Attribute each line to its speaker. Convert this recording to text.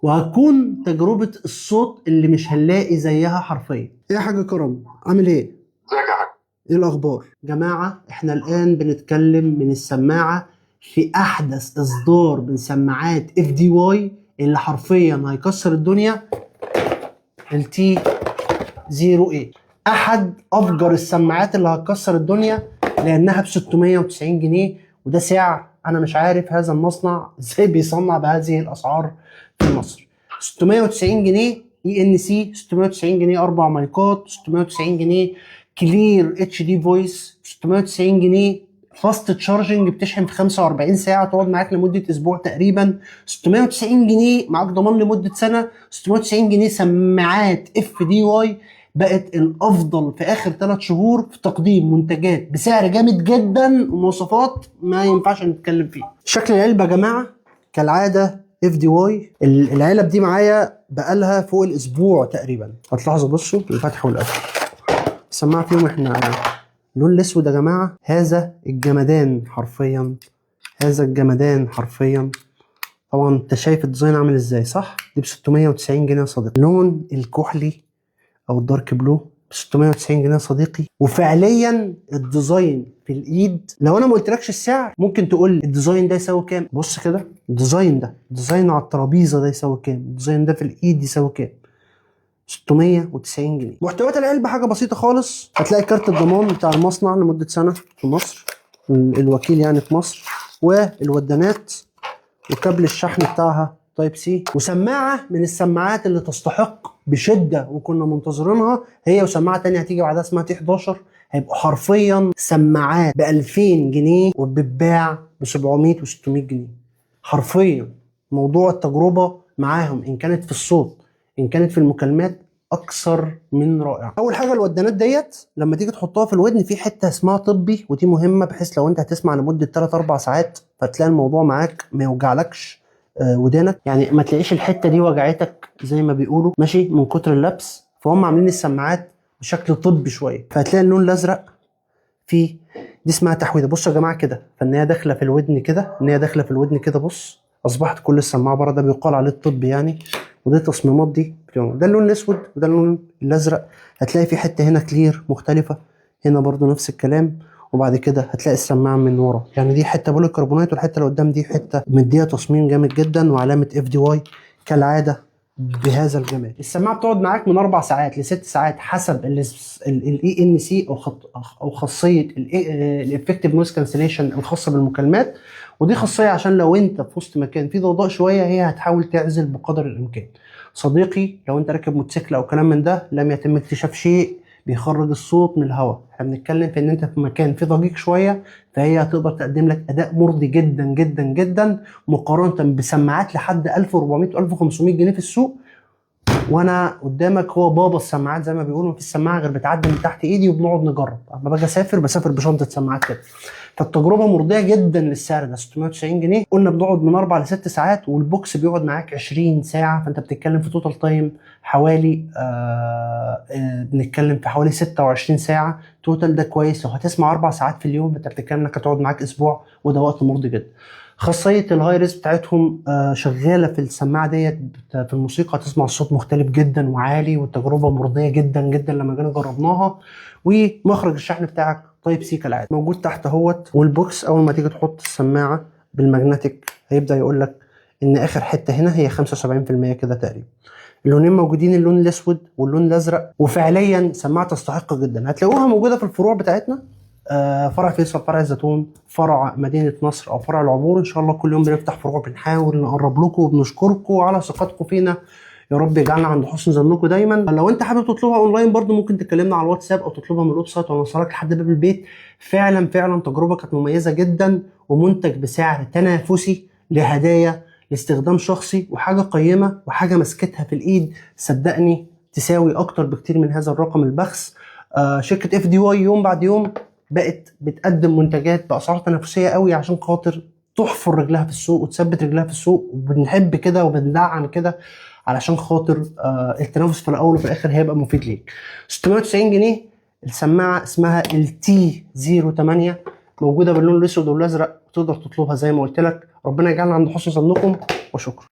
Speaker 1: وهتكون تجربة الصوت اللي مش هنلاقي زيها حرفيا. ايه يا حاج كرم، عامل ايه؟
Speaker 2: ازيك يا حاج؟
Speaker 1: ايه الاخبار؟ جماعة احنا الان بنتكلم من السماعة في احدث اصدار من سماعات اف دي واي اللي حرفيا هيكسر الدنيا، التي 08. احد افجر السماعات اللي هتكسر الدنيا لانها ب 690 جنيه، وده سعر انا مش عارف هذا المصنع ازاي بيصنع بهذه الاسعار في مصر. 690 جنيه اي ان سي، 690 جنيه 4 مايكات، 690 جنيه كلير اتش دي فويس، 690 جنيه فاست تشارجنج بتشحن في 45 ساعه تقعد معاك لمده اسبوع تقريبا، 690 جنيه معاك ضمان لمده سنه، 690 جنيه سماعات اف دي واي بقت الافضل في اخر 3 شهور في تقديم منتجات بسعر جامد جدا ومواصفات ما ينفعش نتكلم فيها. شكل العلبه يا جماعه كالعاده اف دي واي، العلب دي معايا بقالها فوق الاسبوع تقريبا. هتلاحظوا بصوا الفتح والقفل، السماعه فيهم احنا اللون الاسود يا جماعه. هذا الجمدان حرفيا، هذا الجمدان حرفيا. طبعا انت شايف الديزاين عامل ازاي صح؟ دي ب 690 جنيه يا صديقي. اللون الكحلي او الدارك بلو ب 690 جنيه يا صديقي. وفعليا الديزاين في الايد، لو انا ما قلتلكش السعر ممكن تقول الديزاين ده يساوي كام. بص كده الديزاين ده، الديزاين على الترابيزه ده يساوي كام، الديزاين ده في الايد يساوي كام؟ 690 جنيه. محتويات العلبه حاجه بسيطه خالص، هتلاقي كارت الضمان بتاع المصنع لمده سنه في مصر، الوكيل يعني في مصر، والودانات وكابل الشحن بتاعها تايب سي، وسماعه من السماعات اللي تستحق بشده وكنا منتظرينها، هي وسماعه تانية هتيجي بعدها اسمها تي 11. هيبقوا حرفيا سماعات ب 2000 جنيه وبتتباع ب 700 و 600 جنيه حرفيا. موضوع التجربه معاهم ان كانت في الصوت ان كانت في المكالمات اكثر من رائع. اول حاجه الودانات ديت لما تيجي تحطها في الودن في حته اسمها طبي، ودي مهمه بحيث لو انت هتسمع لمده 3 4 ساعات فتلاقي الموضوع معاك ما يوجعلكش ودانك، يعني ما تلاقيش الحته دي وجعتك زي ما بيقولوا ماشي من كتر اللبس. فهم عاملين السماعات بشكل طبي شويه، فهتلاقي اللون الازرق في دي اسمها تحويده. بصوا يا جماعه كده، فان هي داخله في الودن كده، ان هي داخله في الودن كده. بص اصبحت كل السماعه بره، ده بيقال عليه الطب يعني. ودي تصميمات دي، ده اللون الاسود وده اللون الازرق. هتلاقي في حته هنا كلير مختلفه، هنا برضو نفس الكلام. وبعد كده هتلاقي السماعه من ورا، يعني دي حته بولي كربونات والحته اللي قدام دي حته مديها تصميم جامد جدا وعلامه اف دي واي كالعاده بهذا الجمال. السماعه بتقعد معاك من 4 ساعات ل 6 ساعات حسب الاي ان سي او خاصيه الافكتيف نويز كانسليشن الخاصه بالمكالمات. ودي خاصيه عشان لو انت في وسط مكان فيه ضوضاء شويه هي هتحاول تعزل بقدر الامكان. صديقي لو انت راكب موتوسيكل او كلام من ده لم يتم اكتشاف شيء بيخرج الصوت من الهواء. احنا بنتكلم في ان انت في مكان فيه ضجيج شويه، فهي هتقدر تقدم لك اداء مرضي جدا جدا جدا مقارنه بسماعات لحد 1400 و 1500 جنيه في السوق. وانا قدامك هو بابا السماعات زي ما بيقولوا، مفيش سماعه غير بتعدي من تحت ايدي وبنقعد نجرب. اما باجي بسافر بشنطه سماعات كده. فالتجربه مرضيه جدا للسعر ده 690 جنيه. قلنا بنقعد من 4 ل 6 ساعات والبوكس بيقعد معاك 20 ساعه، فانت بتتكلم في توتال تايم حوالي بنتكلم في حوالي 26 ساعه توتال. ده كويس. لو هتسمع 4 ساعات في اليوم انت بتتكلم انك هتقعد معاك اسبوع، وده وقت مرضي جدا. خاصيه الهاي ريس بتاعتهم شغاله في السماعه ديت في الموسيقى، هتسمع الصوت مختلف جدا وعالي، والتجربه مرضيه جدا جدا لما جينا جربناها. ومخرج الشحن بتاعك تايب سي كالعاده موجود تحت اهوت. والبوكس اول ما تيجي تحط السماعه بالماجنتيك هيبدا يقول لك ان اخر حته هنا هي 75% كده تقريبا. اللونين موجودين، اللون الاسود واللون الازرق، وفعليا سماعه تستحق جدا. هتلاقوها موجوده في الفروع بتاعتنا، فرع فيصل، فرع الزيتون، فرع مدينه نصر، او فرع العبور. ان شاء الله كل يوم بنفتح فروع، بنحاول نقرب لكم وبنشكركم على ثقتكم فينا. يا رب يجعلنا عند حسن ظنكم دايما. لو انت حابب تطلبها اونلاين برضو ممكن تكلمنا على الواتساب او تطلبها من الويب سايت ونوصلك لحد باب البيت. فعلا فعلا تجربه كانت مميزه جدا، ومنتج بسعر تنافسي لهدايا لاستخدام شخصي، وحاجه قيمه وحاجه مسكتها في الايد صدقني تساوي اكتر بكتير من هذا الرقم البخس. شركه اف دي واي يوم بعد يوم بقت بتقدم منتجات باسعار تنافسيه قوي عشان خاطر تحفر رجلها في السوق وتثبت رجلها في السوق. وبنحب كده وبندعم كده علشان خاطر التنافس في الاول وفي الاخر هيبقى مفيد ليك. 690 جنيه السماعه اسمها التي 08، موجوده باللون الاسود والازرق، تقدر تطلبها زي ما قلت لك. ربنا يجعلنا عند حسن ظنكم وشكرا.